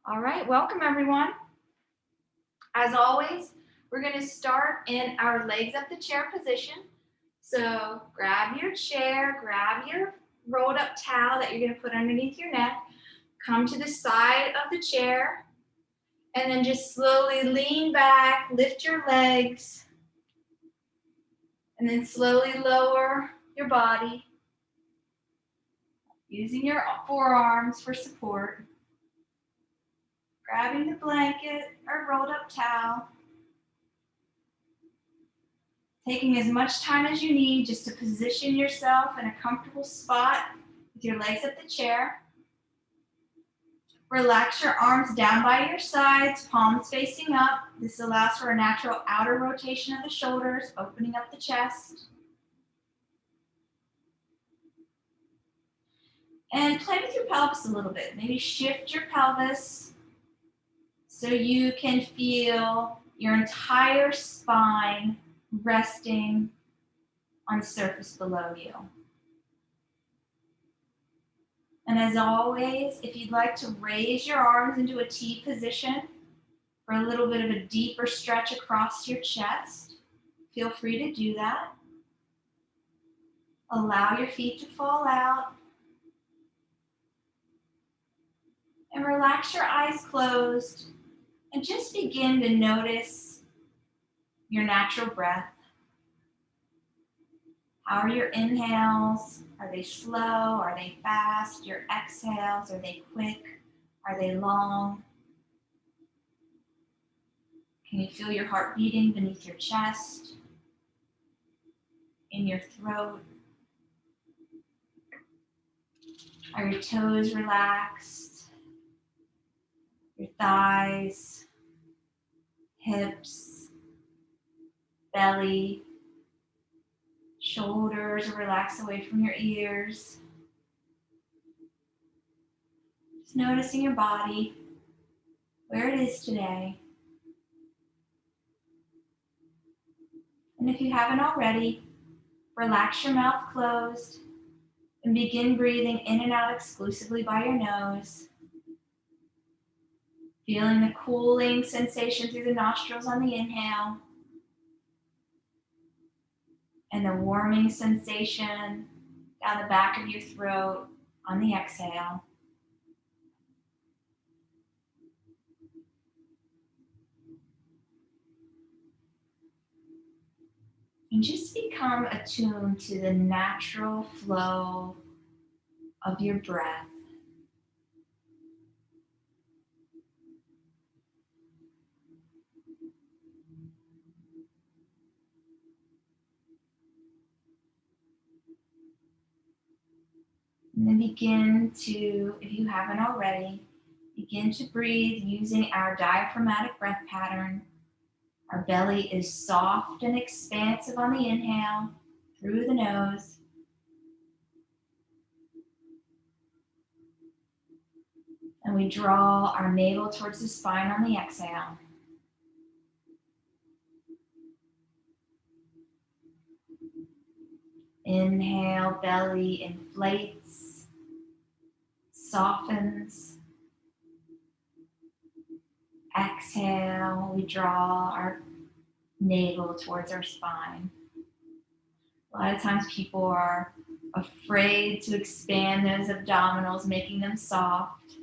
All right, welcome everyone. As always, we're going to start in our legs up the chair position. So grab your chair, grab your rolled up towel that you're going to put underneath your neck, come to the side of the chair, and then just slowly lean back, lift your legs, and then slowly lower your body, using your forearms for support. Grabbing the blanket or rolled up towel. Taking as much time as you need just to position yourself in a comfortable spot with your legs at the chair. Relax your arms down by your sides, palms facing up. This allows for a natural outer rotation of the shoulders, opening up the chest. And play with your pelvis a little bit. Maybe shift your pelvis so you can feel your entire spine resting on the surface below you. And as always, if you'd like to raise your arms into a T position for a little bit of a deeper stretch across your chest, feel free to do that. Allow your feet to fall out. And relax your eyes closed and just begin to notice your natural breath. How are your inhales? Are they slow? Are they fast? Your exhales, are they quick? Are they long? Can you feel your heart beating beneath your chest, in your throat? Are your toes relaxed? Your thighs, hips, belly, shoulders relax away from your ears. Just noticing your body, where it is today. And if you haven't already, relax your mouth closed and begin breathing in and out exclusively by your nose. Feeling the cooling sensation through the nostrils on the inhale and the warming sensation down the back of your throat on the exhale. And just become attuned to the natural flow of your breath. And then begin to, if you haven't already, begin to breathe using our diaphragmatic breath pattern. Our belly is soft and expansive on the inhale through the nose. And we draw our navel towards the spine on the exhale. Inhale, belly inflates, softens. Exhale, we draw our navel towards our spine. A lot of times people are afraid to expand those abdominals, making them soft.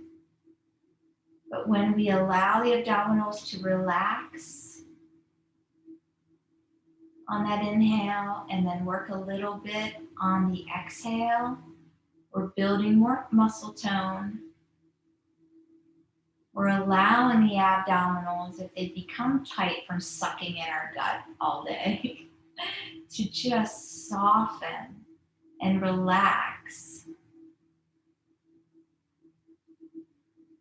But when we allow the abdominals to relax on that inhale and then work a little bit on the exhale, we're building more muscle tone. We're allowing the abdominals, if they become tight from sucking in our gut all day, to just soften and relax.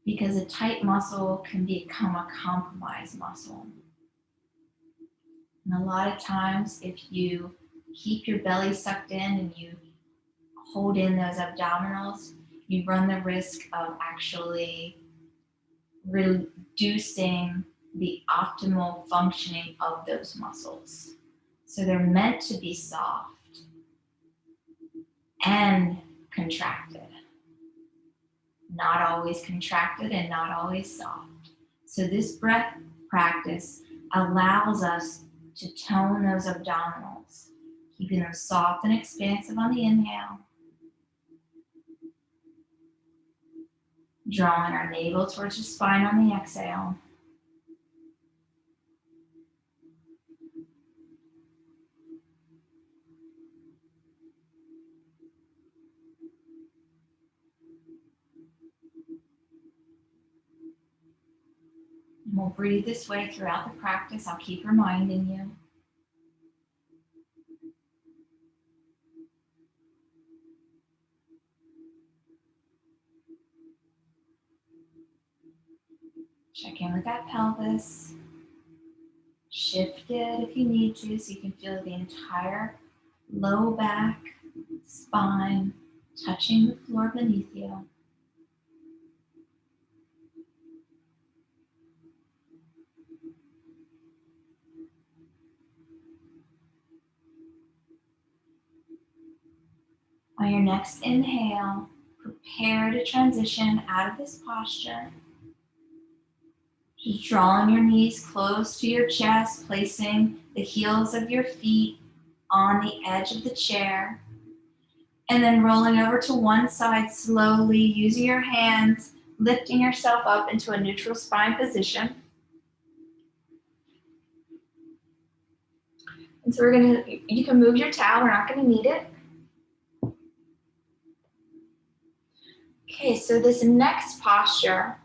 Because a tight muscle can become a compromised muscle. And a lot of times, if you keep your belly sucked in and you hold in those abdominals, you run the risk of actually reducing the optimal functioning of those muscles. So they're meant to be soft and contracted. not always contracted and not always soft. So this breath practice allows us to tone those abdominals, keeping them soft and expansive on the inhale, drawing our navel towards the spine on the exhale. And we'll breathe this way throughout the practice. I'll keep reminding you. Check in with that pelvis. Shift it if you need to so you can feel the entire low back, spine touching the floor beneath you. On your next inhale, prepare to transition out of this posture. Just drawing your knees close to your chest, placing the heels of your feet on the edge of the chair, and then rolling over to one side slowly, using your hands, lifting yourself up into a neutral spine position. And so you can move your towel, we're not gonna need it. Okay, so this next posture,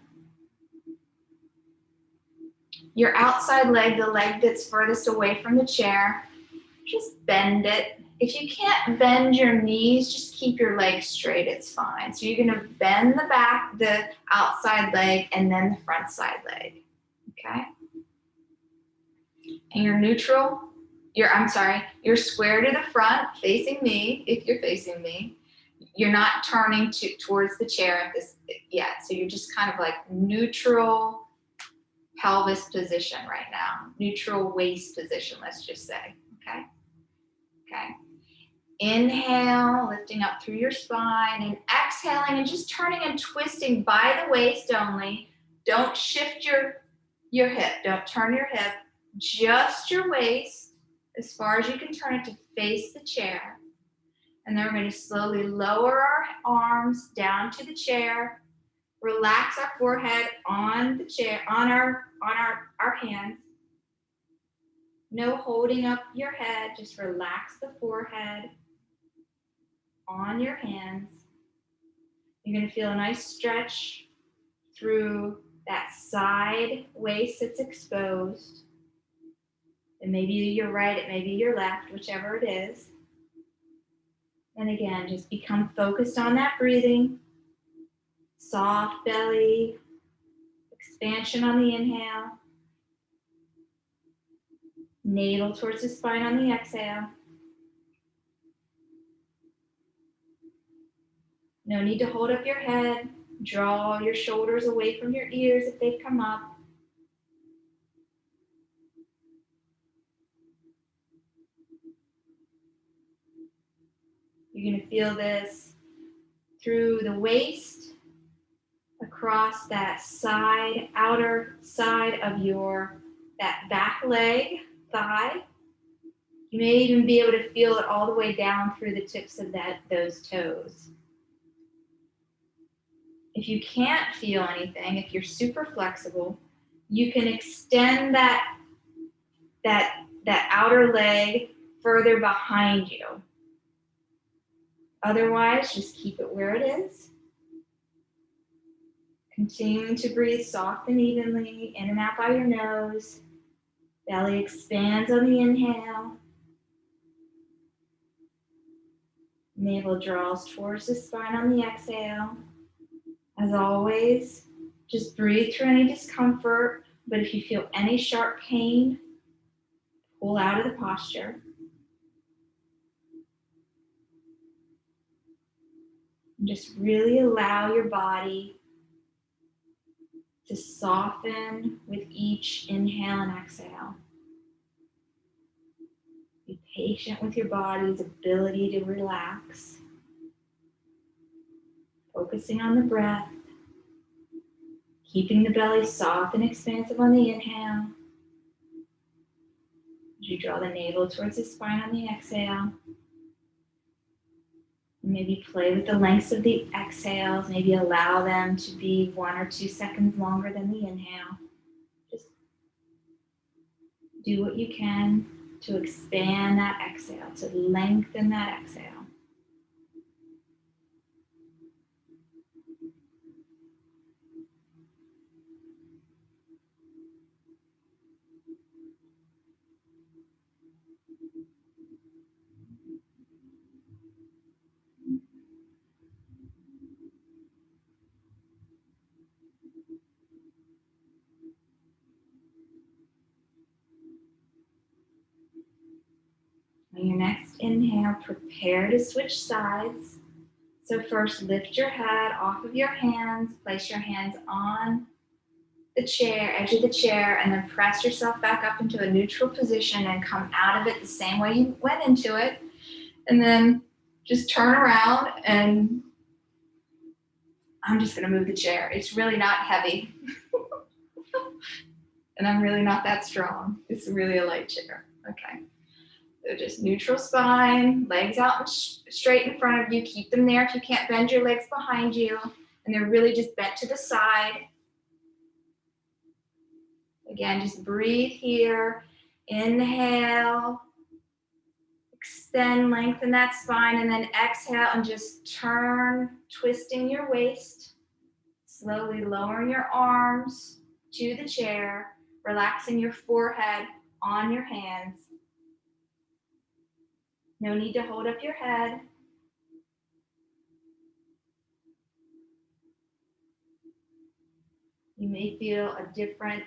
your outside leg, the leg that's furthest away from the chair, just bend it. If you can't bend your knees, just keep your legs straight, it's fine. So you're gonna bend the outside leg and then the front side leg, okay? And you're square to the front, facing me, if you're facing me. You're not turning towards the chair yet, so you're just kind of like neutral pelvis position right now, neutral waist position, let's just say, okay? Okay. Inhale, lifting up through your spine, and exhaling and just turning and twisting by the waist only. Don't shift your hip, don't turn your hip, just your waist as far as you can turn it to face the chair. And then we're going to slowly lower our arms down to the chair, relax our forehead on the chair, on our hands. No holding up your head, just relax the forehead on your hands. You're going to feel a nice stretch through that side waist that's exposed. And maybe you're right, it may be your left, whichever it is. And again, just become focused on that breathing. Soft belly, expansion on the inhale. Navel towards the spine on the exhale. No need to hold up your head. Draw your shoulders away from your ears if they've come up. You're going to feel this through the waist, across that outer side of that back leg, thigh. You may even be able to feel it all the way down through the tips of those toes. If you can't feel anything, if you're super flexible, you can extend that outer leg further behind you. Otherwise, just keep it where it is. Continuing to breathe soft and evenly, in and out by your nose. Belly expands on the inhale. Navel draws towards the spine on the exhale. As always, just breathe through any discomfort, but if you feel any sharp pain, pull out of the posture. And just really allow your body to soften with each inhale and exhale. Be patient with your body's ability to relax. Focusing on the breath. Keeping the belly soft and expansive on the inhale. As you draw the navel towards the spine on the exhale. Maybe play with the lengths of the exhales. Maybe allow them to be 1 or 2 seconds longer than the inhale. Just do what you can to expand that exhale, to lengthen that exhale. On your next inhale, prepare to switch sides. So first, lift your head off of your hands, place your hands on the chair, edge of the chair, and then press yourself back up into a neutral position and come out of it the same way you went into it. And then just turn around, and I'm just gonna move the chair. It's really not heavy. And I'm really not that strong. It's really a light chair. Okay. So just neutral spine, legs out and straight in front of you. Keep them there if you can't bend your legs behind you. And they're really just bent to the side. Again, just breathe here. Inhale. Extend, lengthen that spine, and then exhale and just turn, twisting your waist. Slowly lowering your arms to the chair, relaxing your forehead on your hands. No need to hold up your head. You may feel a different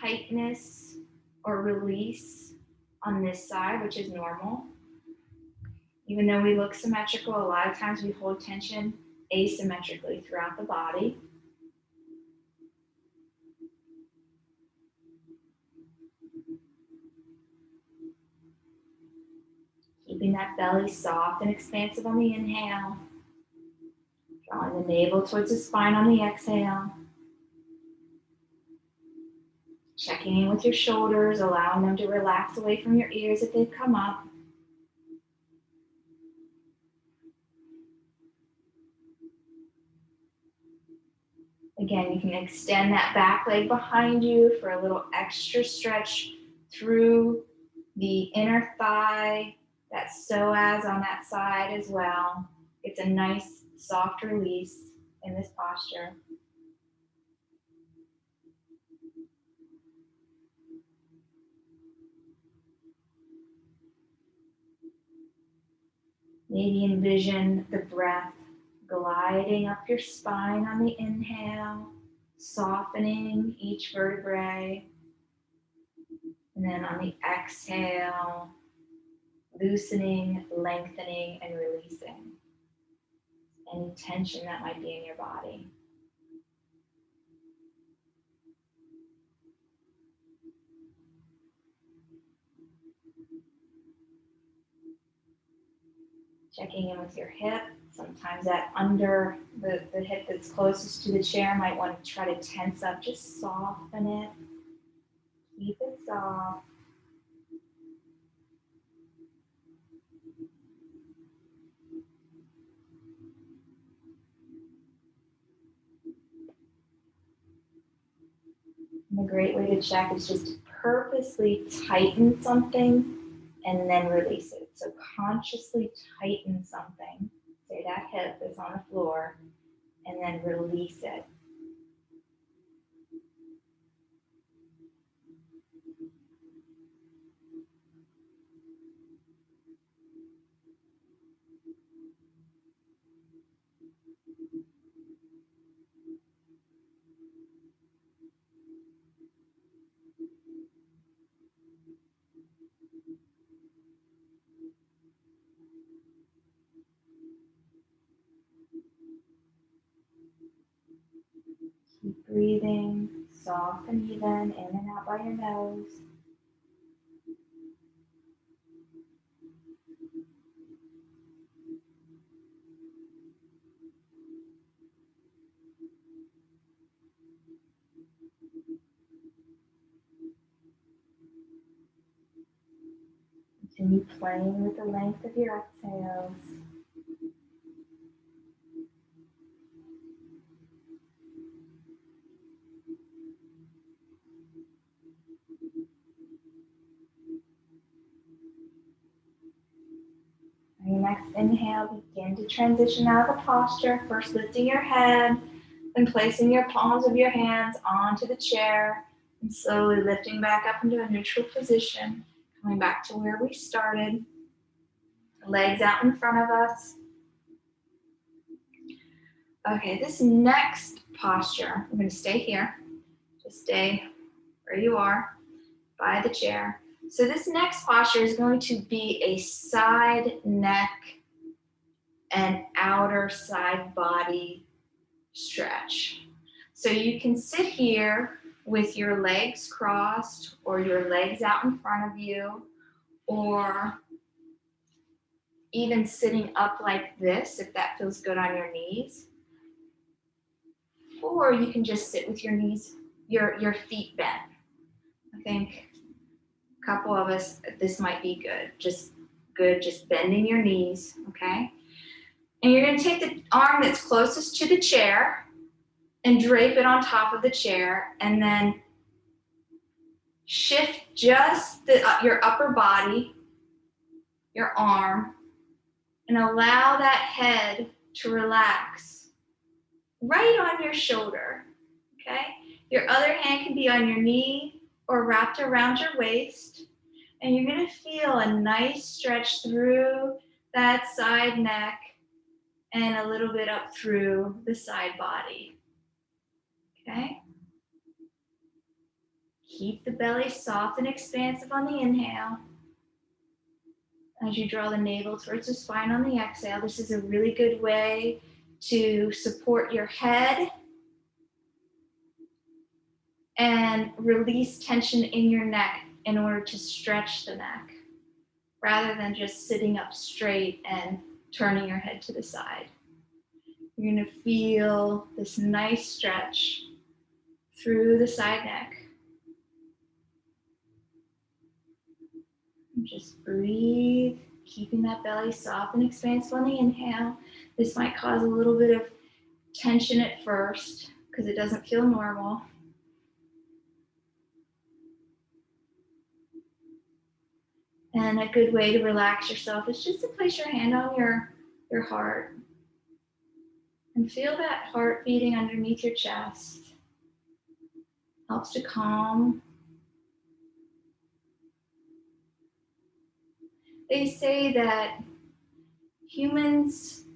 tightness or release on this side, which is normal. Even though we look symmetrical, a lot of times we hold tension asymmetrically throughout the body. Keeping that belly soft and expansive on the inhale. Drawing the navel towards the spine on the exhale. Checking in with your shoulders, allowing them to relax away from your ears if they've come up. Again, you can extend that back leg behind you for a little extra stretch through the inner thigh, that psoas on that side as well. It's a nice soft release in this posture. Maybe envision the breath gliding up your spine on the inhale, softening each vertebrae. And then on the exhale, loosening, lengthening, and releasing any tension that might be in your body. Checking in with your hip. Sometimes that under the hip that's closest to the chair might want to try to tense up. Just soften it. Keep it soft. And a great way to check is just to purposely tighten something and then release it. So consciously tighten something, say that hip is on the floor, and then release it. Keep breathing, soft and even, in and out by your nose. Continue playing with the length of your exhales. On your next inhale, begin to transition out of the posture, first lifting your head, then placing your palms of your hands onto the chair, and slowly lifting back up into a neutral position, coming back to where we started. Legs out in front of us. Okay, this next posture, we're going to stay here. Just stay where you are, by the chair. So this next posture is going to be a side neck and outer side body stretch. So you can sit here with your legs crossed or your legs out in front of you, or even sitting up like this if that feels good on your knees. Or you can just sit with your knees, your feet bent. I think a couple of us, this might be good. Just bending your knees, okay? And you're gonna take the arm that's closest to the chair and drape it on top of the chair, and then shift just your upper body, your arm, and allow that head to relax right on your shoulder, okay? Your other hand can be on your knee or wrapped around your waist, and you're gonna feel a nice stretch through that side neck and a little bit up through the side body, okay? Keep the belly soft and expansive on the inhale. As you draw the navel towards the spine on the exhale, this is a really good way to support your head and release tension in your neck in order to stretch the neck, rather than just sitting up straight and turning your head to the side. You're gonna feel this nice stretch through the side neck. And just breathe, keeping that belly soft and expansive on the inhale. This might cause a little bit of tension at first because it doesn't feel normal. And a good way to relax yourself is just to place your hand on your heart and feel that heart beating underneath your chest. Helps to calm. They say that humans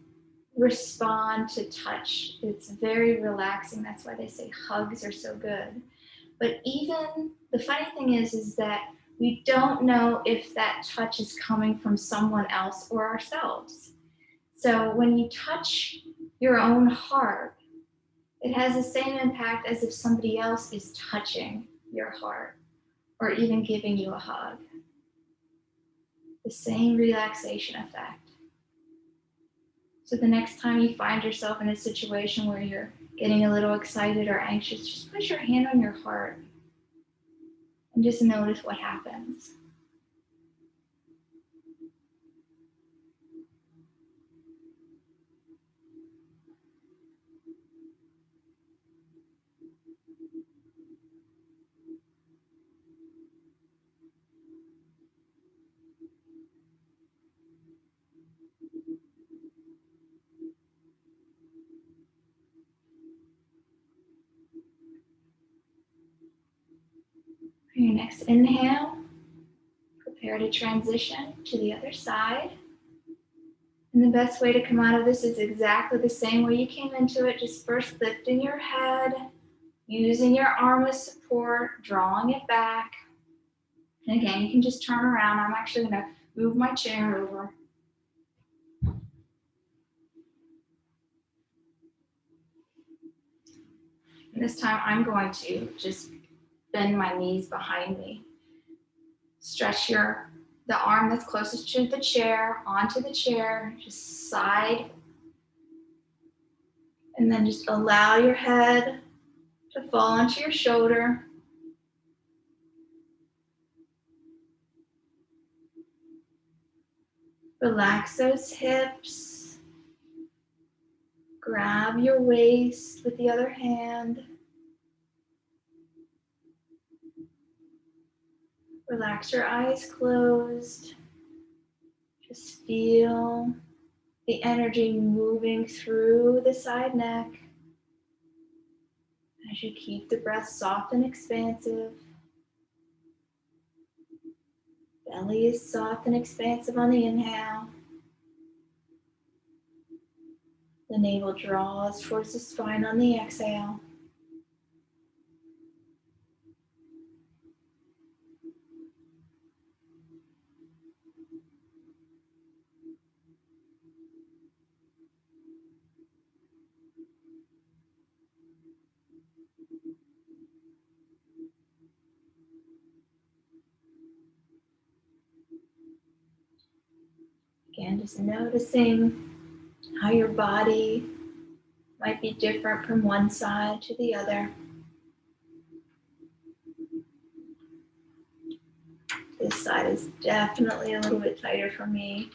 respond to touch. It's very relaxing. That's why they say hugs are so good. But even the funny thing is that we don't know if that touch is coming from someone else or ourselves. So when you touch your own heart, it has the same impact as if somebody else is touching your heart or even giving you a hug. The same relaxation effect. So the next time you find yourself in a situation where you're getting a little excited or anxious, just put your hand on your heart and just notice what happens. For your next inhale, prepare to transition to the other side. And the best way to come out of this is exactly the same way you came into it, just first lifting your head, using your arm as support, drawing it back. And again, you can just turn around. I'm actually gonna move my chair over. And this time I'm going to just bend my knees behind me. Stretch the arm that's closest to the chair onto the chair, just side. And then just allow your head to fall onto your shoulder. Relax those hips. Grab your waist with the other hand. Relax your eyes closed. Just feel the energy moving through the side neck as you keep the breath soft and expansive. Belly is soft and expansive on the inhale. The navel draws towards the spine on the exhale. Again, just noticing how your body might be different from one side to the other. This side is definitely a little bit tighter for me.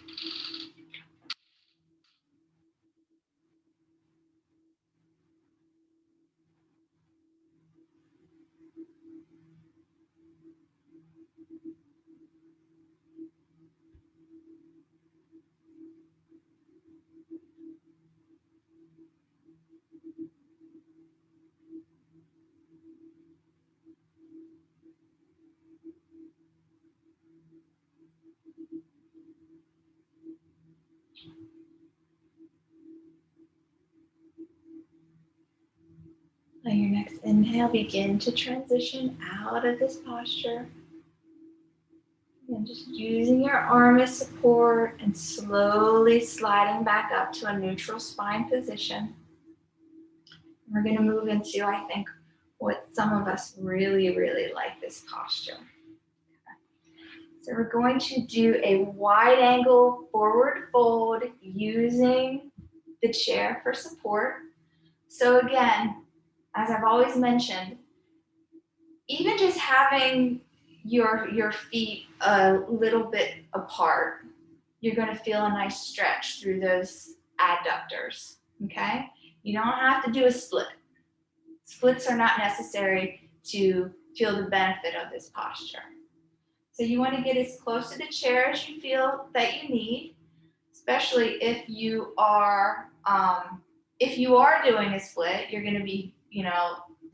On your next inhale, begin to transition out of this posture. And just using your arm as support and slowly sliding back up to a neutral spine position. We're going to move into, I think, what some of us really, really like this posture. So we're going to do a wide angle forward fold using the chair for support. So again, as I've always mentioned, even just having your feet a little bit apart, you're going to feel a nice stretch through those adductors, okay? You don't have to do a split. Splits are not necessary to feel the benefit of this posture. So you want to get as close to the chair as you feel that you need, especially if you are doing a split, you're going to be,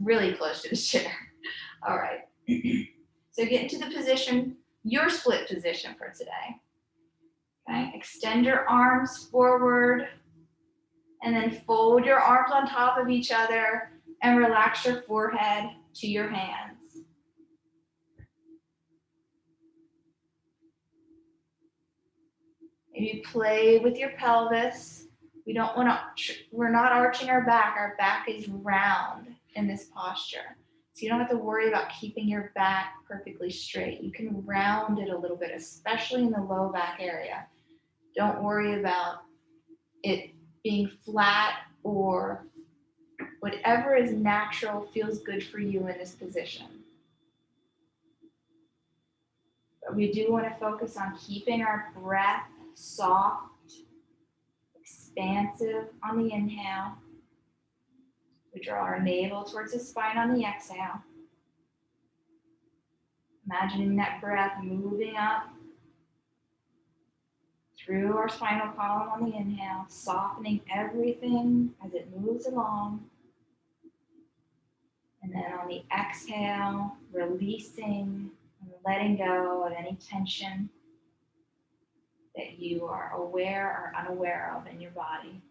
really close to the chair. All right. So get into the position, your split position for today. Okay. Extend your arms forward and then fold your arms on top of each other and relax your forehead to your hands. Maybe play with your pelvis. We're not arching our back. Our back is round in this posture. So you don't have to worry about keeping your back perfectly straight. You can round it a little bit, especially in the low back area. Don't worry about it being flat, or whatever is natural feels good for you in this position. But we do want to focus on keeping our breath soft, expansive on the inhale. We draw our navel towards the spine on the exhale. Imagining that breath moving up through our spinal column on the inhale, softening everything as it moves along. And then on the exhale, releasing and letting go of any tension that you are aware or unaware of in your body.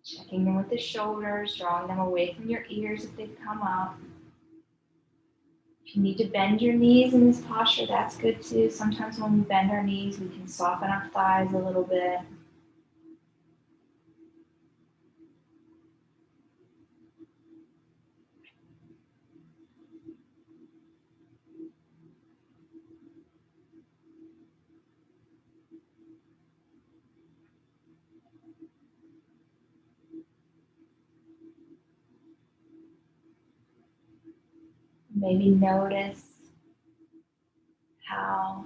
Checking in with the shoulders, drawing them away from your ears if they've come up. If you need to bend your knees in this posture, that's good too. Sometimes when we bend our knees, we can soften our thighs a little bit. Maybe notice how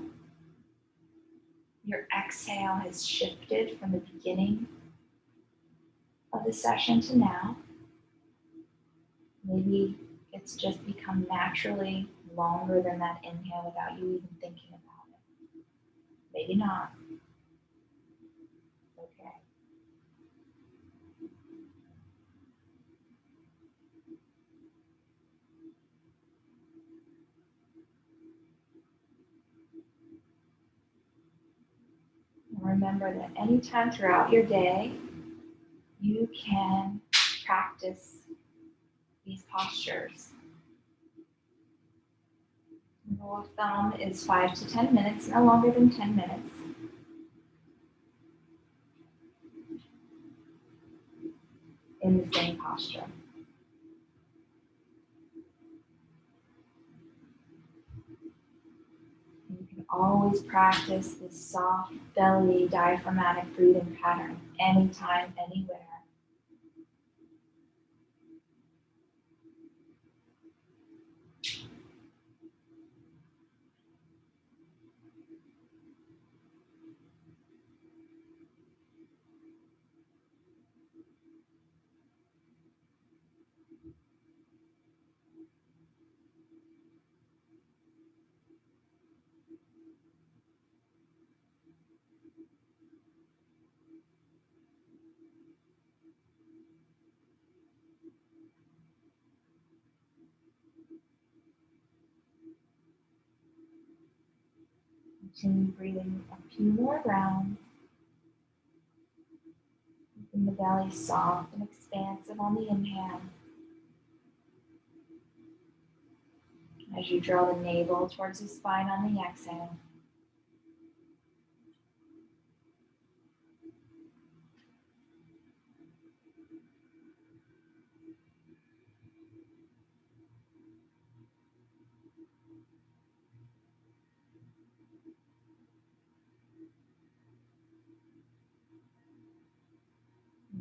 your exhale has shifted from the beginning of the session to now. Maybe it's just become naturally longer than that inhale without you even thinking about it. Maybe not. Okay. And remember that anytime throughout your day, you can practice these postures. The rule of thumb is 5 to 10 minutes, no longer than 10 minutes. In the same posture. You can always practice this soft belly diaphragmatic breathing pattern anytime, anywhere. Continue breathing a few more rounds. Keeping the belly soft and expansive on the inhale. As you draw the navel towards the spine on the exhale.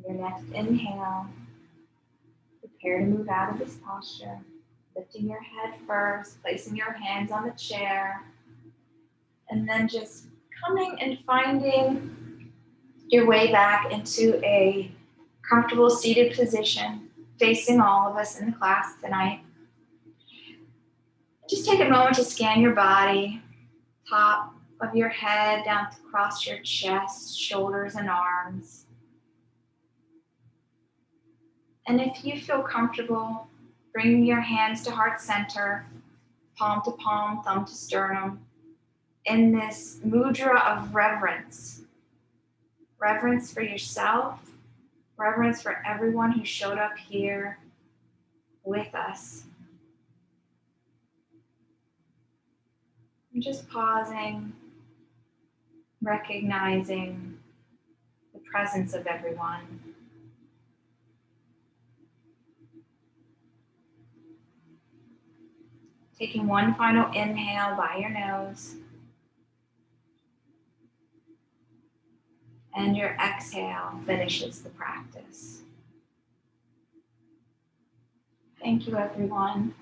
Your next inhale, prepare to move out of this posture. Lifting your head first, placing your hands on the chair, and then just coming and finding your way back into a comfortable seated position, facing all of us in the class tonight. Just take a moment to scan your body, top of your head down across your chest, shoulders, and arms. And if you feel comfortable, bring your hands to heart center, palm to palm, thumb to sternum, in this mudra of reverence. Reverence for yourself, reverence for everyone who showed up here with us. And just pausing, recognizing the presence of everyone. Taking one final inhale by your nose. And your exhale finishes the practice. Thank you, everyone.